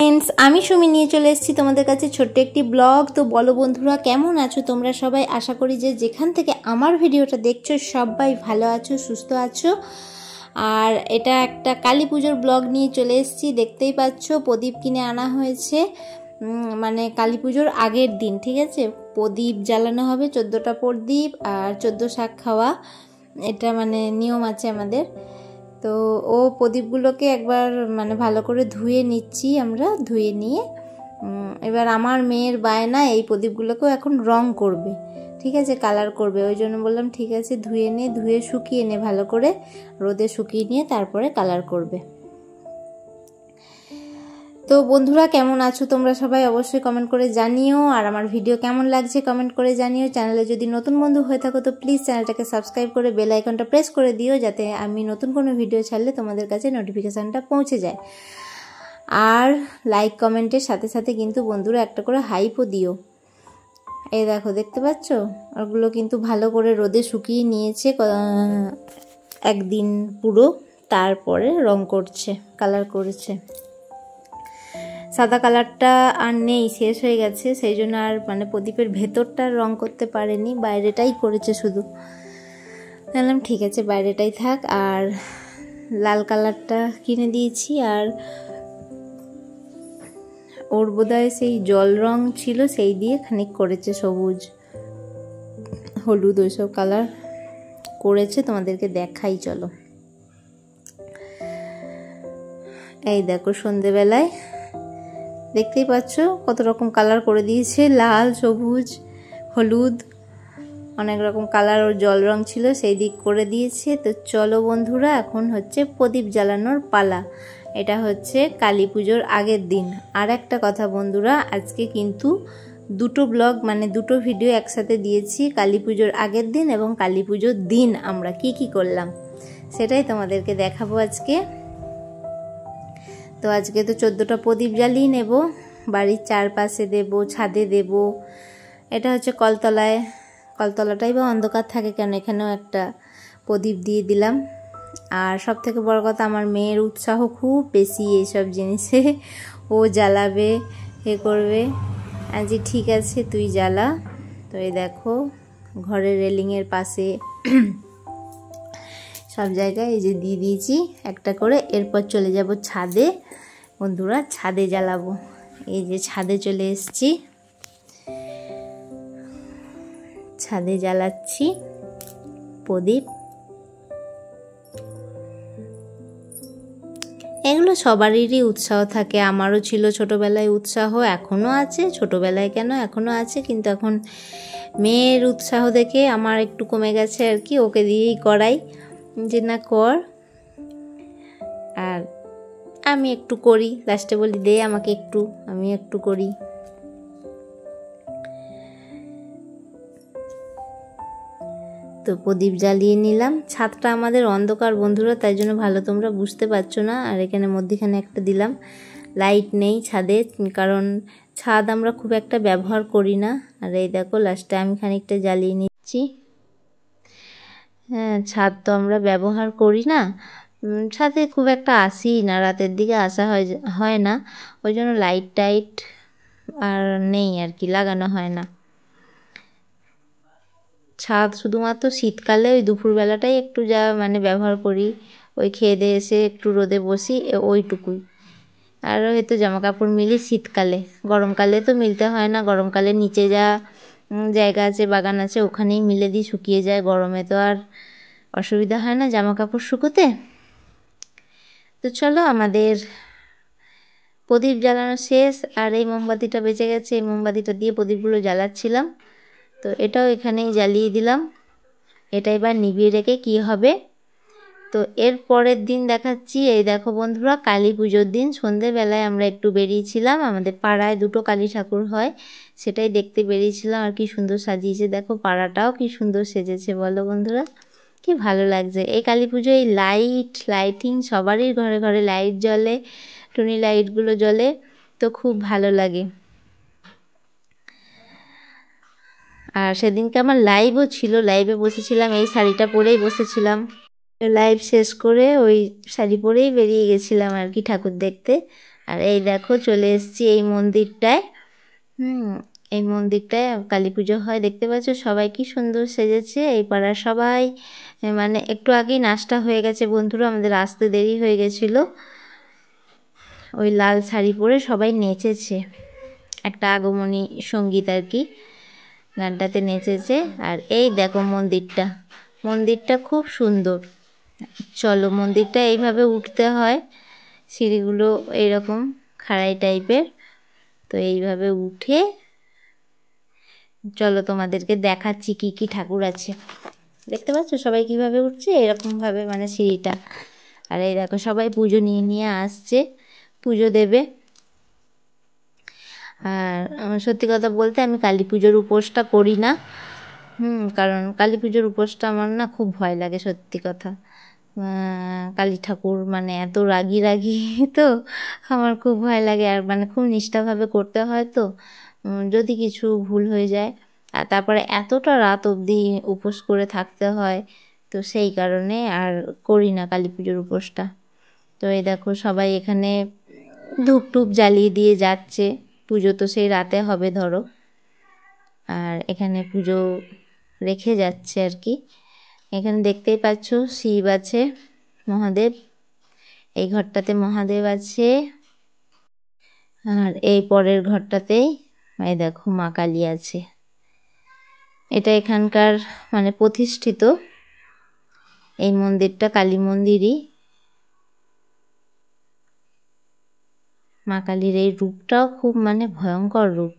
Friends आमी सुमी निये चले एसेछि तोमादेर काछे छोट्ट एकटी ब्लग। तो बोलो बंधुरा केमन आछो तोमरा सबाई? आशा करी जे जेखान थेके आमार भिडियोटा देखछो सबाई भालो आछो सुस्थ आछो। और एटा एकटा काली पुजोर ब्लग निये चले एसेछि। देखतेई पाच्छो प्रदीप किने आना हयेछे, माने काली पुजोर आगेर दिन। ठीक आछे, प्रदीप जालानो हबे 14टा प्रदीप और 14 शाक खावा, एटा माने नियम आछे आमादेर। तो ओ प्रदीपगुलोके एकबार माने भालो करे धुए निচ্ছি আমরা, धुए निये एबार आमार मेयेर बायना এই प्रदीपगुलोके এখন रंग करबे। ठीक आछे, कालार करबे। ओই জন্য বললাম ঠিক আছে ধুয়ে নে, ধুয়ে শুকিয়ে নে ভালো করে, রোদে শুকিয়ে নিয়ে তারপরে কালার করবে। তো বন্ধুরা কেমন আছো তোমরা সবাই অবশ্যই কমেন্ট করে জানিও। আর আমার ভিডিও কেমন লাগছে কমেন্ট করে জানিও। চ্যানেলে যদি নতুন বন্ধু হয়ে থাকো তো প্লিজ চ্যানেলটাকে সাবস্ক্রাইব করে বেল আইকনটা প্রেস করে দিও, যাতে আমি নতুন কোনো ভিডিও ছাড়লে তোমাদের কাছে নোটিফিকেশনটা পৌঁছে যায়। আর লাইক কমেন্টের সাথে সাথে কিন্তু বন্ধুরা একটা করে হাইপও দিও। এই দেখো দেখতে পাচ্ছ, ওগুলো কিন্তু ভালো করে রোদে শুকিয়ে নিয়েছে একদিন পুরো, তারপরে রং করছে, কালার করেছে। সাদা কালারটা আর নেই, শেষ হয়ে গেছে, সেই জন্য আর মানে প্রদীপের ভেতরটা রং করতে পারেনি, বাইরেটাই করেছে শুধু। বললাম ঠিক আছে বাইরেটাই থাক। আর লাল কালারটা কিনে দিয়েছি, আর ওর বোধহয় সেই জল রং ছিল সেই দিয়ে খানিক করেছে, সবুজ হলুদ ওইসব কালার করেছে, তোমাদেরকে দেখাই চলো। এই দেখো সন্ধেবেলায় দেখতেই পাচ্ছ কত রকম কালার করে দিয়েছে, লাল সবুজ হলুদ অনেক রকম কালার, ওর জল রং ছিল সেই দিক করে দিয়েছে। তো চলো বন্ধুরা এখন হচ্ছে প্রদীপ জ্বালানোর পালা। এটা হচ্ছে কালী পুজোর আগের দিন। আর একটা কথা বন্ধুরা, আজকে কিন্তু দুটো ব্লগ মানে দুটো ভিডিও একসাথে দিয়েছি, কালী পুজোর আগের দিন এবং কালী পুজোর দিন আমরা কি করলাম সেটাই তোমাদেরকে দেখাবো আজকে। তো আজকে তো 14টা প্রদীপ জ্বালিয়ে নেব, বাড়ির চারপাশে দেব, ছাদে দেব। এটা হচ্ছে কলতলায়, কলতলাটাই বা অন্ধকার থাকে কেন, এখানেও একটা প্রদীপ দিয়ে দিলাম। আর সব থেকে বড় কথা আমার মেয়ের উৎসাহ খুব বেশি এইসব জিনিসে, ও জ্বালাবে এ করবে। আজ ঠিক আছে তুই জ্বালা। তো এই দেখো ঘরের রেলিংয়ের পাশে সব জায়গায় এই যে দিয়ে দিয়েছি একটা করে। এরপর চলে যাব ছাদে বন্ধুরা, ছাদে জ্বালাবো। এই যে ছাদে চলে এসেছি, ছাদে জ্বালাচ্ছি প্রদীপ। এগুলো সবারই উৎসাহ থাকে, আমারও ছিল ছোটবেলায় উৎসাহ, এখনও আছে, ছোটবেলায় কেন এখনও আছে, কিন্তু এখন মেয়ের উৎসাহ দেখে আমার একটু কমে গেছে আর কি, ওকে দিয়েই করাই যে না কর। আর আমি একটু করি, লাস্টে বলি দে আমাকে একটু, আমি একটু করি। তো প্রদীপ জ্বালিয়ে নিলাম। ছাদটা আমাদের অন্ধকার বন্ধুরা, তাই জন্য ভালো তোমরা বুঝতে পারছো না। আর এখানে মধ্যখানে একটা দিলাম, লাইট নেই ছাদে, কারণ ছাদ আমরা খুব একটা ব্যবহার করি না। আর এই দেখো লাস্টে আমি খানিকটা জ্বালিয়ে নিচ্ছি। হ্যাঁ, ছাদ তো আমরা ব্যবহার করি না, ছাদে খুব একটা আসি না, রাতের দিকে আসা হয় না, ওই জন্য লাইট টাইট আর নেই আর কি, লাগানো হয় না। ছাদ শুধুমাত্র শীতকালে ওই দুপুরবেলাটাই একটু যা মানে ব্যবহার করি, ওই খেয়ে দিয়ে এসে একটু রোদে বসি, ওইটুকুই। আর হয়তো জামা কাপড় মিলি শীতকালে, গরমকালে তো মিলতে হয় না, গরমকালে নিচে যা জায়গা আছে বাগান আছে ওখানেই মিলে দিই, শুকিয়ে যায়। গরমে তো আর অসুবিধা হয় না জামা কাপড় শুকোতে। তো চলো আমাদের প্রদীপ জ্বালানো শেষ। আর এই মোমবাতিটা বেঁচে গেছে, এই মোমবাতিটা দিয়ে প্রদীপগুলো জ্বালাচ্ছিলাম। তো এটাও এখানেই জ্বালিয়ে দিলাম। এটা এবার নিভিয়ে রেখে কি হবে, তো এর পরের দিন দেখাচ্ছি। এই দেখো বন্ধুরা কালী পুজোর দিন সন্ধেবেলায় আমরা একটু বেরিয়েছিলাম, আমাদের পাড়ায় দুটো কালী ঠাকুর হয়, সেটাই দেখতে বেরিয়েছিলাম। আর কি সুন্দর সাজিয়েছে দেখো, পাড়াটাও কি সুন্দর সেজেছে বলো বন্ধুরা, কি ভালো লাগছে। এই কালী পুজোয় এই লাইটিং সবারই ঘরে ঘরে লাইট জ্বলে, টুনি লাইটগুলো জ্বলে, তো খুব ভালো লাগে। আর সেদিনকে আমার লাইভও ছিল, লাইভে বসেছিলাম, এই শাড়িটা পরেই বসেছিলাম। লাইভ শেষ করে ওই শাড়ি পরেই বেরিয়ে গেছিলাম আর কি ঠাকুর দেখতে। আর এই দেখো চলে এসেছি এই মন্দিরটায়। এই মন্দিরটায় কালী পুজো হয়, দেখতে পাচ্ছ সবাই কি সুন্দর সেজেছে। এই পাড়ার সবাই, মানে একটু আগেই নাচটা হয়ে গেছে বন্ধুরা, আমাদের আসতে দেরি হয়ে গেছিলো। ওই লাল শাড়ি পরে সবাই নেচেছে, একটা আগমনী সঙ্গীত আর কি, গানটাতে নেচেছে। আর এই দেখো মন্দিরটা, মন্দিরটা খুব সুন্দর। চলো, মন্দিরটা এইভাবে উঠতে হয়, সিঁড়িগুলো এইরকম খাড়াই টাইপের। তো এইভাবে উঠে চলো তোমাদেরকে দেখাচ্ছি কি কি ঠাকুর আছে। দেখতে পাচ্ছ সবাই কিভাবে উঠছে, এরকমভাবে মানে সিঁড়িটা। আর এই দেখো সবাই পুজো নিয়ে নিয়ে আসছে, পুজো দেবে। আর সত্যি কথা বলতে আমি কালী পুজোর উপোসটা করি না। কারণ কালী পুজোর উপোসটা আমার না খুব ভয় লাগে, সত্যি কথা। কালী ঠাকুর মানে এত রাগী রাগী, তো আমার খুব ভয় লাগে। আর মানে খুব নিষ্ঠাভাবে করতে হয়, তো যদি কিছু ভুল হয়ে যায়, আর তারপরে এতটা রাত অবধি উপোস করে থাকতে হয়, তো সেই কারণে আর করি না কালী পুজোর উপোসটা। তো এই দেখো সবাই এখানে ধূপ টুপ জ্বালিয়ে দিয়ে যাচ্ছে, পুজো তো সেই রাতে হবে ধরো। আর এখানে পুজো রেখে যাচ্ছে আর কি। এখানে দেখতেই পাচ্ছ শিব আছে, মহাদেব, এই ঘরটাতে মহাদেব আছে। আর এই পরের ঘরটাতেই এই দেখো মা কালী আছে। এটা এখানকার মানে প্রতিষ্ঠিত এই মন্দিরটা কালী মন্দিরই। মা কালীর এই রূপটাও খুব মানে ভয়ঙ্কর রূপ।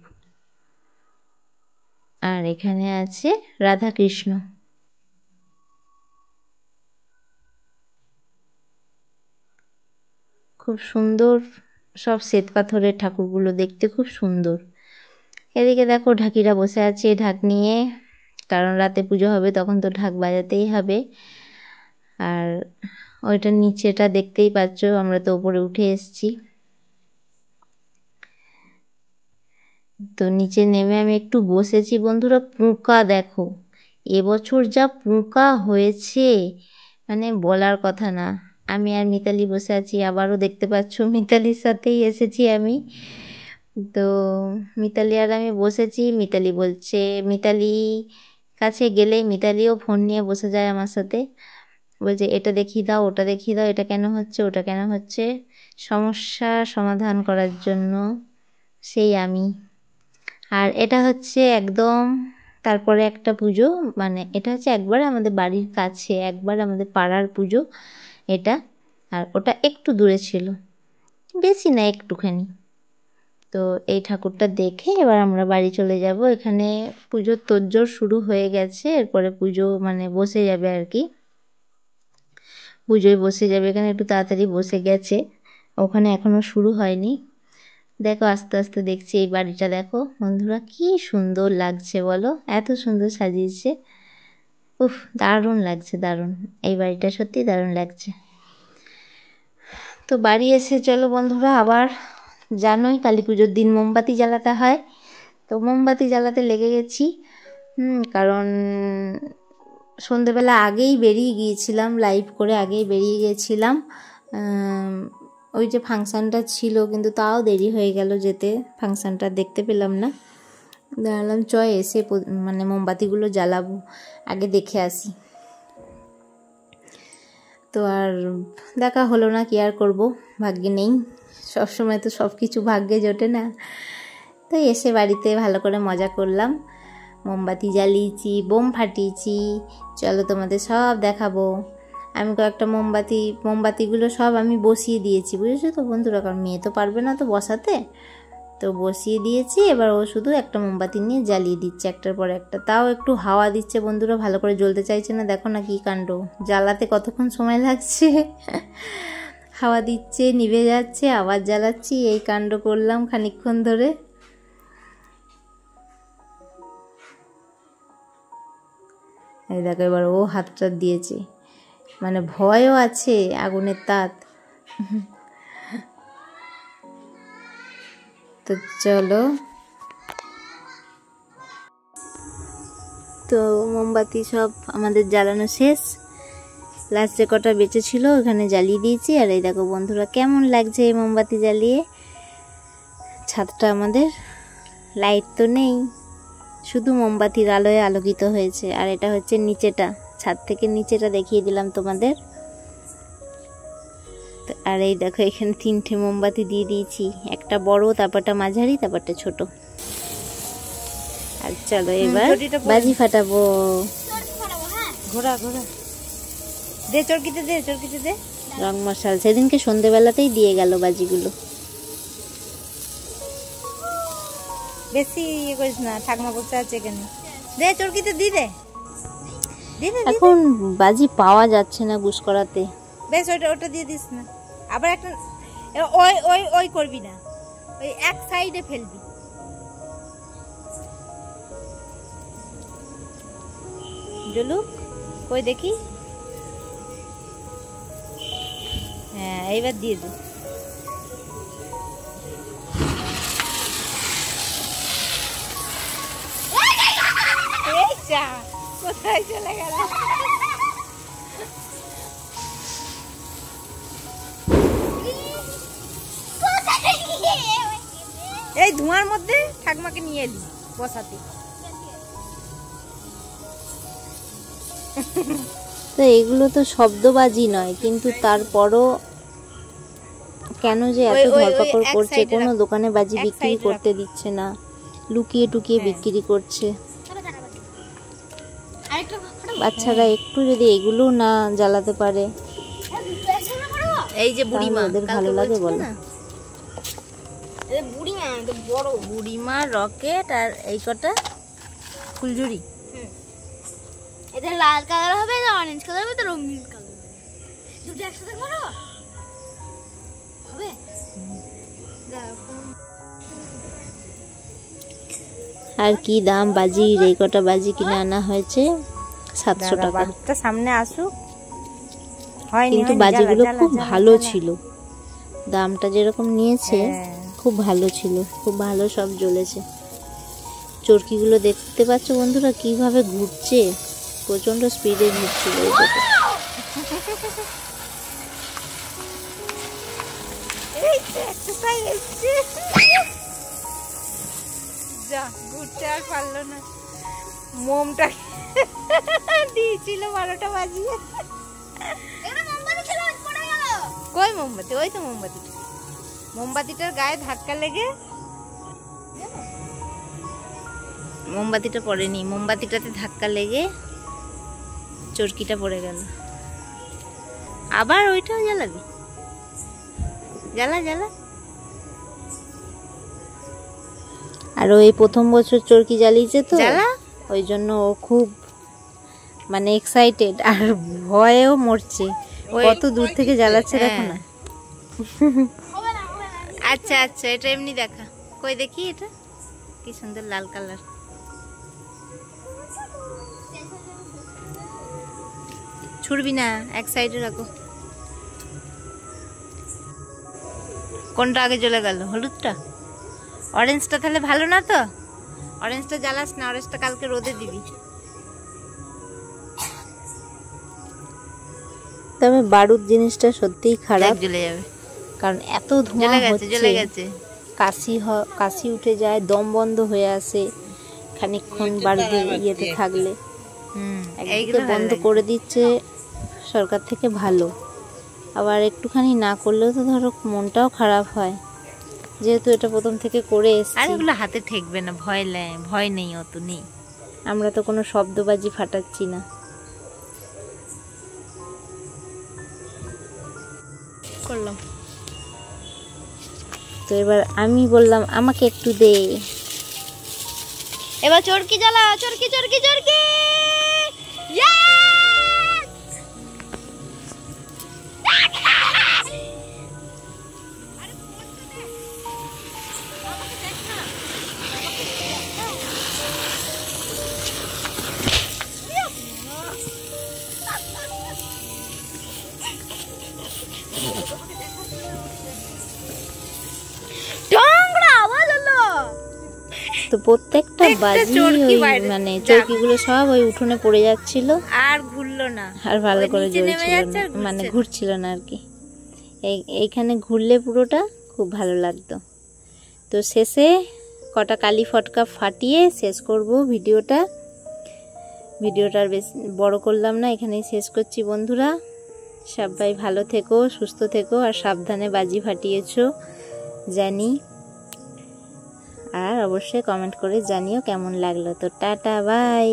আর এখানে আছে রাধা কৃষ্ণ। খুব সুন্দর, সব শ্বেত পাথরের ঠাকুরগুলো দেখতে খুব সুন্দর। এদিকে দেখো ঢাকিরা বসে আছে ঢাক নিয়ে, কারণ রাতে পুজো হবে তখন তো ঢাক বাজাতেই হবে। আর ওইটা নিচেটা দেখতেই পাচ্ছ, আমরা তো উপরে উঠে এসেছি। তো নিচে নেমে আমি একটু বসেছি বন্ধুরা। পোকা দেখো, এবছর যা পোকা হয়েছে মানে বলার কথা না। আমি আর মিতালি বসে আছি, আবারও দেখতে পাচ্ছ মিতালির সাথেই এসেছি আমি। তো মিতালি আর আমি বসেছি। মিতালি বলছে, মিতালি কাছে গেলেই মিতালিও ফোন নিয়ে বসে যায় আমার সাথে, বলছে এটা দেখিয়ে দাও, ওটা দেখিয়ে দাও, এটা কেন হচ্ছে, ওটা কেন হচ্ছে, সমস্যা সমাধান করার জন্য সেই আমি। আর এটা হচ্ছে একদম তারপরে একটা পুজো, মানে এটা হচ্ছে একবার আমাদের বাড়ির কাছে, একবার আমাদের পাড়ার পুজো এটা। আর ওটা একটু দূরে ছিল, বেশি না একটুখানি। তো এই ঠাকুরটা দেখে এবার আমরা বাড়ি চলে যাব। এখানে পুজোর তোড়জোড় শুরু হয়ে গেছে, এরপরে পুজো মানে বসে যাবে আর কি, পুজোয় বসে যাবে। এখানে একটু তাড়াতাড়ি বসে গেছে, ওখানে এখনও শুরু হয়নি। দেখো আস্তে আস্তে দেখছি এই বাড়িটা, দেখো বন্ধুরা কি সুন্দর লাগছে বলো, এত সুন্দর সাজিয়েছে। উফ, দারুণ লাগছে, দারুণ। এই বাড়িটা সত্যি দারুণ লাগছে। তো বাড়ি এসে চলো বন্ধুরা, আবার জানোই কালী পুজোর দিন মোমবাতি জ্বালাতে হয়, তো মোমবাতি জ্বালাতে লেগে গেছি। কারণ সন্ধেবেলা আগেই বেরিয়ে গিয়েছিলাম, লাইভ করে আগেই বেরিয়ে গিয়েছিলাম। ওই যে ফাংশানটা ছিল, কিন্তু তাও দেরি হয়ে গেল যেতে, ফাংশানটা দেখতে পেলাম না। দাঁড়ালাম এসে মানে মোমবাতিগুলো জ্বালাবো, আগে দেখে আসি। তো আর দেখা হলো না, কি আর করবো, ভাগ্যে নেই, সবসময় তো সব কিছু ভাগ্যে জোটে না। তো এসে বাড়িতে ভালো করে মজা করলাম, মোমবাতি জ্বালিয়েছি, বোম ফাটিয়েছি, চলো তোমাদের সব দেখাবো। আমি কয়েকটা মোমবাতিগুলো সব আমি বসিয়ে দিয়েছি, বুঝেছো তো বন্ধুরা, কারণ মেয়ে তো পারবে না তো বসাতে, তো বসিয়ে দিয়েছি। এবার ও শুধু একটা মোমবাতি নিয়ে জ্বালিয়ে দিচ্ছে একটার পর একটা, তাও একটু হাওয়া দিচ্ছে বন্ধুরা, ভালো করে জ্বলতে চাইছে না। দেখো না কি কাণ্ড, জ্বালাতে কতক্ষণ সময় লাগছে, হাওয়া দিচ্ছে, নিভে যাচ্ছে, আবার জ্বালাচ্ছি, এই কাণ্ড করলাম খানিকক্ষণ ধরে। এই দেখো এবার ও হাতটা দিয়েছে, মানে ভয়ও আছে আগুনের তাত। তো চলো, তো মোমবাতি সব আমাদের জ্বালানো শেষ, লাস্টে কটা বেঁচে ছিল ওখানে জ্বালিয়ে দিয়েছি। আর এই দেখো বন্ধুরা কেমন লাগছে এই মোমবাতি জ্বালিয়ে, ছাদটা আমাদের লাইট তো নেই, শুধু মোমবাতির আলোয় আলোকিত হয়েছে। আর এটা হচ্ছে নিচেটা, ছাদ থেকে নিচেটা দেখিয়ে দিলাম তোমাদের। আর এই দেখো এখানে 3টে মোমবাতি দিয়ে দিয়েছি, একটা বড়, তারপরটা মাঝারি, তারপরটা ছোট। আর চলো এবার বাজি ফাটাবো। ঘোরা ঘোরা দে, চরকিতে দে, চরকিতে দে। রং মশাল সেদিনকে সন্ধ্যেবেলাতেই দিয়ে গেল বাজিগুলো। বেশি ইয়ে করিস না, ঠাকমা বসে আছে এখানে। দে চরকিতে দি দে, দি দে। এখন বাজি পাওয়া যাচ্ছে না বুশ করাতে। বেশ ওটা দিয়ে দিস না। আবার একটা ওই ওই ওই করবি না, ওই এক সাইডে ফেলবি। জলু কই দেখি। হ্যাঁ এইবার দিয়ে দে। এই যা, কোথায় চলে গেল? এই ধোঁয়ার মধ্যে ঠাকমাকে নিয়ে এলি বসাতে। তো এগুলো তো শব্দবাজি নয়, কিন্তু তারপরও কেন যে এত ধরপাকড় করছে, কোনো দোকানে বাজি বিক্রি করতে দিচ্ছে না, লুকিয়ে টুকিয়ে বিক্রি করছে। বাচ্চারা একটু যদি এগুলো না জ্বালাতে পারে, এই যে বুড়িমা ওদের ভালো লাগে বলো? বুড়িমা বড় বুড়িমা, রকেট আর এই কটা ফুলঝুরি। এটা লাল কালার হবে, এটা অরেঞ্জ কালার হবে, এটা রঙিন কালার হবে। দুটো একসাথে করো হবে। আর কি দাম বাজির! এই কটা বাজি কিনে আনা হয়েছে 700 টাকা। সামনে আসুক। কিন্তু বাজিগুলো খুব ভালো ছিল, দামটা যেরকম নিয়েছে খুব ভালো ছিল, খুব ভালো সব জ্বলেছে। চরকিগুলো দেখতে পাচ্ছ বন্ধুরা কিভাবে ঘুরছে, প্রচন্ড স্পিডে ঘুরছিল। ঘুরতে আর পারলো না, মোমটা দিয়েছিল 12টা বাজিয়ে। কই মোমবাতি? ওই তো মোমবাতি, মোমবাতিটার গায়ে ধাক্কা লেগে মোমবাতিটা পড়েনি, মোমবাতিটাতে ধাক্কা লেগে চরকিটা পড়ে গেল। আবার ওইটাও জ্বালাবি? জ্বালা জ্বালা। আর ওই প্রথম বছর চরকি জ্বালিয়েছে তো, জ্বালা, ওই জন্য ও খুব মানে এক্সাইটেড, আর ভয়েও মরছে। কত দূর থেকে জ্বালাচ্ছে দেখো না। আচ্ছা আচ্ছা, এটা এমনি দেখা। কই দেখি, এটা কি সুন্দর লাল কালার। ছুড়বি না, এক সাইডে রাখো। কোনটা আগে জ্বলে গেল? হলুদটা? অরেঞ্জটা তাহলে ভালো না তো? অরেঞ্জটা জ্বালাস না, অরেঞ্জটা কালকে রোদে দিবি। তবে বারুদ জিনিসটা সত্যিই খারাপ, জ্বলে যাবে, কারণ এত ধোঁয়া হচ্ছে, জ্বলে গেছে। কাশি উঠে যায়, দম বন্ধ হয়ে আসে খানিকক্ষণ বারুদের ইয়েতে থাকলে। একদিকে বন্ধ করে দিচ্ছে সরকার থেকে ভালো, আবার একটুখানি না করলেও তো ধরো মনটাও খারাপ হয়, যেহেতু এটা প্রথম থেকে করে এসেছি। আর এগুলো হাতে ঠেকবে না, ভয় নেই, অত নেই। আমরা তো কোনো শব্দবাজি ফাটাচ্ছি না। করলাম তো এবার আমি বললাম আমাকে একটু দে। এবার চরকি জ্বালা, চরকি চরকি চরকি। তো প্রত্যেকটা বাজি মানে চরকিগুলো সব ওই উঠোনে পড়ে যাচ্ছিল, আর ঘুরলো না, আর ভালো করে জ্বলছিল না, মানে ঘুরছিল না আর কি। এইখানে ঘুরলে পুরোটা খুব ভালো লাগতো। তো শেষে কটা কালি ফটকা ফাটিয়ে শেষ করব ভিডিওটা। আর বেশ বড় করলাম না, এখানেই শেষ করছি বন্ধুরা। সবাই ভালো থেকো, সুস্থ থেকো, আর সাবধানে বাজি ফাটিয়েছো জানি। আর অবশ্যই কমেন্ট করে জানিও কেমন লাগলো। তো টাটা, বাই।